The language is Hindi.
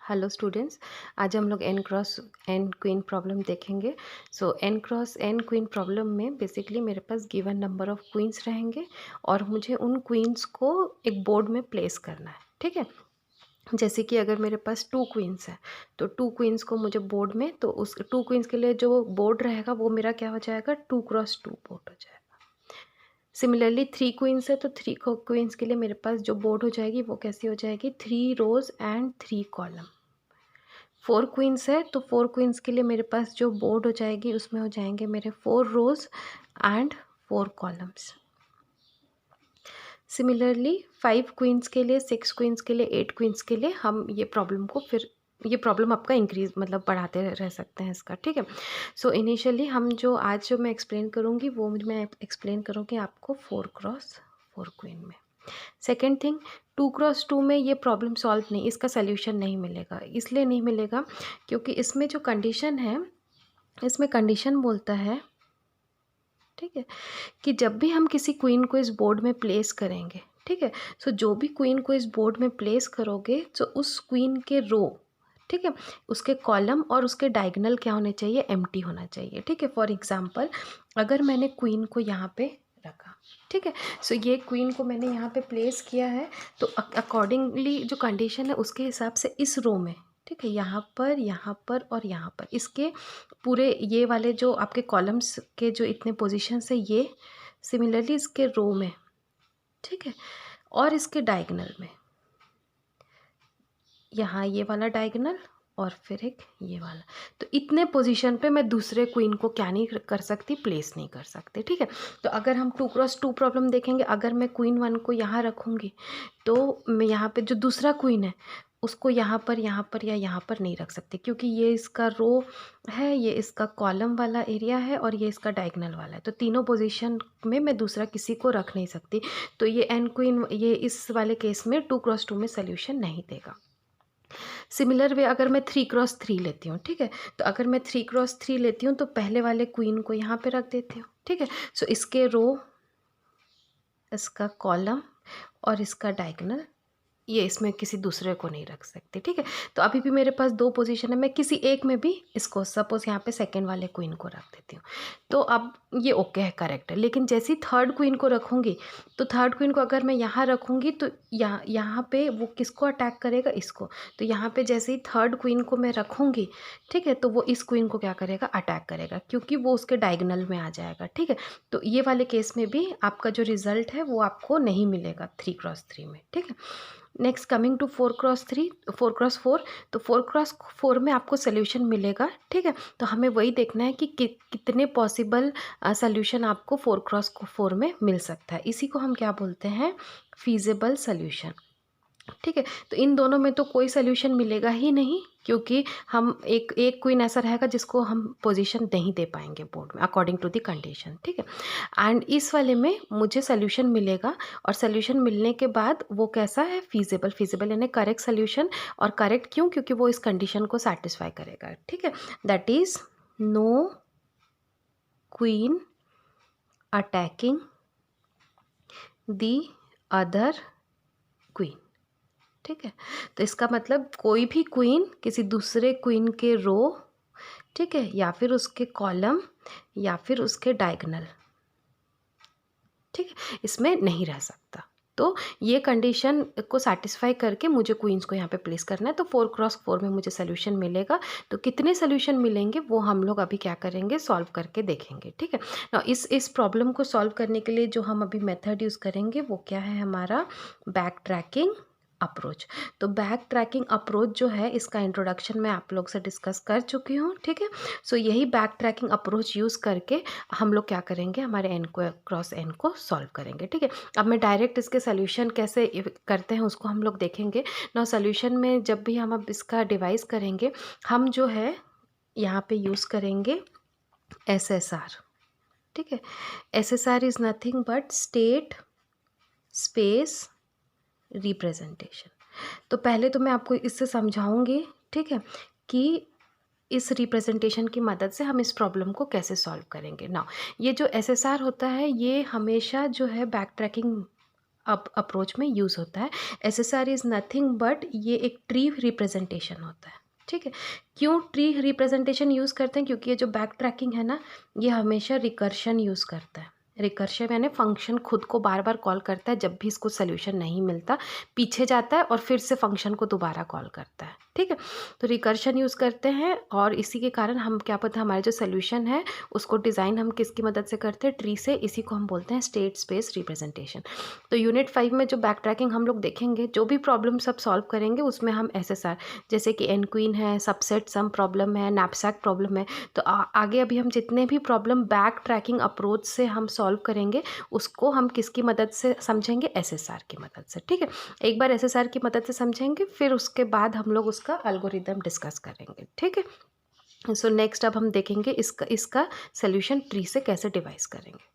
Hello students. आज हम लोग N cross N queen problem देखेंगे। So N cross N queen problem में बेसिकली मेरे पास गिवन नंबर ऑफ क्वींस रहेंगे और मुझे उन क्वींस को एक बोर्ड में प्लेस करना है। ठीक है, जैसे कि अगर मेरे पास टू क्वींस है तो टू क्वींस को मुझे बोर्ड में, तो उस टू क्वींस के लिए जो बोर्ड रहेगा वो मेरा क्या हो जाएगा, 2x2 बोर्ड हो जाएगा। सिमिलरली थ्री क्वींस है तो थ्री क्वींस के लिए मेरे पास जो बोर्ड हो जाएगी वो कैसी हो जाएगी, 3 रोज एंड 3 कॉलम। 4 क्वींस है तो 4 क्वींस के लिए मेरे पास जो बोर्ड हो जाएगी उसमें हो जाएंगे मेरे 4 रोज एंड 4 कॉलम्स। सिमिलरली 5 क्वींस के लिए, 6 क्वींस के लिए, 8 क्वींस के लिए हम ये प्रॉब्लम को फिर ये प्रॉब्लम आपका इंक्रीज मतलब बढ़ाते रह सकते हैं इसका। ठीक है, सो इनिशियली हम जो आज जो मैं एक्सप्लेन करूँगी वो मैं एक्सप्लेन करूँगी आपको 4x4 क्वीन में। सेकेंड थिंग, 2x2 में ये प्रॉब्लम सॉल्व नहीं, इसका सोल्यूशन नहीं मिलेगा। इसलिए नहीं मिलेगा क्योंकि इसमें जो कंडीशन है, इसमें कंडीशन बोलता है, ठीक है, कि जब भी हम किसी क्वीन को इस बोर्ड में प्लेस करेंगे, ठीक है, सो जो भी क्वीन को इस बोर्ड में प्लेस करोगे तो उस क्वीन के रो, ठीक है, उसके कॉलम और उसके डायगोनल क्या होने चाहिए, एम्प्टी होना चाहिए। ठीक है, फॉर एग्जांपल अगर मैंने क्वीन को यहाँ पे रखा, ठीक है, सो ये क्वीन को मैंने यहाँ पे प्लेस किया है तो अकॉर्डिंगली जो कंडीशन है उसके हिसाब से इस रो में, ठीक है, यहाँ पर और यहाँ पर इसके पूरे ये वाले जो आपके कॉलम्स के जो इतने पोजीशंस है ये, सिमिलरली इसके रो में, ठीक है, और इसके डायगोनल में, यहाँ ये वाला डायगोनल और फिर एक ये वाला, तो इतने पोजीशन पे मैं दूसरे क्वीन को क्या नहीं कर सकती, प्लेस नहीं कर सकते। ठीक है, तो अगर हम 2x2 प्रॉब्लम देखेंगे, अगर मैं क्वीन 1 को यहाँ रखूँगी तो मैं यहाँ पे जो दूसरा क्वीन है उसको यहाँ पर या यहाँ पर नहीं रख सकती क्योंकि ये इसका रो है, ये इसका कॉलम वाला एरिया है और ये इसका डायगोनल वाला है, तो तीनों पोजीशन में मैं दूसरा किसी को रख नहीं सकती। तो ये एन क्वीन ये इस वाले केस में 2x2 में सोल्यूशन नहीं देगा। सिमिलर वे अगर मैं 3x3 लेती हूँ, ठीक है, तो अगर मैं 3x3 लेती हूँ तो पहले वाले क्वीन को यहाँ पे रख देती हूँ। ठीक है, सो इसके रो, इसका कॉलम और इसका डायगोनल, ये इसमें किसी दूसरे को नहीं रख सकते। ठीक है, तो अभी भी मेरे पास दो पोजीशन है, मैं किसी एक में भी इसको सपोज यहाँ पे सेकंड वाले क्वीन को रख देती हूँ तो अब ये ओके है, करेक्ट है। लेकिन जैसे ही थर्ड क्वीन को रखूँगी तो थर्ड क्वीन को अगर मैं यहाँ रखूँगी तो यहाँ पे वो किसको अटैक करेगा, इसको, तो यहाँ पे जैसे ही थर्ड क्वीन को मैं रखूँगी, ठीक है, तो वो इस क्वीन को क्या करेगा, अटैक करेगा क्योंकि वो उसके डायगोनल में आ जाएगा। ठीक है, तो ये वाले केस में भी आपका जो रिजल्ट है वो आपको नहीं मिलेगा 3x3 में। ठीक है, नेक्स्ट कमिंग टू 4x4, तो 4x4 में आपको सोल्यूशन मिलेगा। ठीक है, तो हमें वही देखना है कि कितने पॉसिबल सोल्यूशन आपको 4x4 में मिल सकता है। इसी को हम क्या बोलते हैं, फीजिबल सोल्यूशन। ठीक है, तो इन दोनों में तो कोई सोल्यूशन मिलेगा ही नहीं क्योंकि हम एक क्वीन ऐसा रहेगा जिसको हम पोजीशन नहीं दे पाएंगे बोर्ड में अकॉर्डिंग टू द कंडीशन। ठीक है, एंड इस वाले में मुझे सोल्यूशन मिलेगा और सोल्यूशन मिलने के बाद वो कैसा है, फीजिबल यानी करेक्ट सोल्यूशन। और करेक्ट क्यों, क्योंकि वो इस कंडीशन को सेटिस्फाई करेगा। ठीक है, that is no queen attacking the other queen. ठीक है, तो इसका मतलब कोई भी क्वीन किसी दूसरे क्वीन के रो, ठीक है, या फिर उसके कॉलम या फिर उसके डायगोनल, ठीक है, इसमें नहीं रह सकता। तो ये कंडीशन को सेटिस्फाई करके मुझे क्वींस को यहाँ पे प्लेस करना है, तो 4x4 में मुझे सोल्यूशन मिलेगा। तो कितने सोल्यूशन मिलेंगे वो हम लोग अभी क्या करेंगे, सॉल्व करके देखेंगे। ठीक है ना, इस प्रॉब्लम को सॉल्व करने के लिए जो हम अभी मेथड यूज़ करेंगे वो क्या है, हमारा बैक ट्रैकिंग अप्रोच। तो बैक ट्रैकिंग अप्रोच जो है इसका इंट्रोडक्शन मैं आप लोग से डिस्कस कर चुकी हूँ। ठीक है, सो यही बैक ट्रैकिंग अप्रोच यूज़ करके हम लोग क्या करेंगे, हमारे एन को क्रॉस एन को सॉल्व करेंगे। ठीक है, अब मैं डायरेक्ट इसके सोल्यूशन कैसे करते हैं उसको हम लोग देखेंगे ना। सोल्यूशन में जब भी हम अब इसका डिवाइस करेंगे, हम जो है यहाँ पे यूज़ करेंगे SSR। ठीक है, SSR is nothing but state space representation. तो पहले तो मैं आपको इससे समझाऊंगी, ठीक है, कि इस रिप्रेजेंटेशन की मदद से हम इस प्रॉब्लम को कैसे सॉल्व करेंगे ना। ये जो SSR होता है ये हमेशा जो है बैक ट्रैकिंग अप्रोच में यूज़ होता है। एसएसआर इज़ नथिंग बट ये एक ट्री रिप्रेजेंटेशन होता है, ठीक है। क्यों ट्री रिप्रेजेंटेशन यूज़ करते हैं? क्योंकि ये जो बैक ट्रैकिंग है ना, ये हमेशा रिकर्शन यूज़ करता है। रिकर्शन यानी फंक्शन खुद को बार बार कॉल करता है, जब भी इसको सोल्यूशन नहीं मिलता पीछे जाता है और फिर से फंक्शन को दोबारा कॉल करता है, ठीक है। तो रिकर्शन यूज़ करते हैं और इसी के कारण हम क्या पता हमारे जो सोल्यूशन है उसको डिज़ाइन हम किसकी मदद से करते हैं? ट्री से। इसी को हम बोलते हैं स्टेट स्पेस रिप्रेजेंटेशन। तो यूनिट 5 में जो बैक ट्रैकिंग हम लोग देखेंगे, जो भी प्रॉब्लम सब सॉल्व करेंगे उसमें हम एसएसआर, जैसे कि एन क्वीन है, सबसेट सम प्रॉब्लम है, नैपसैक प्रॉब्लम है, तो आगे अभी हम जितने भी प्रॉब्लम बैक ट्रैकिंग अप्रोच से हम सॉल्व करेंगे उसको हम किसकी मदद से समझेंगे? एसएसआर की मदद से, ठीक है। एक बार एसएसआर की मदद से समझेंगे, फिर उसके बाद हम लोग उसका एल्गोरिदम डिस्कस करेंगे, ठीक है। सो नेक्स्ट अब हम देखेंगे इसका सोल्यूशन ट्री से कैसे डिवाइस करेंगे।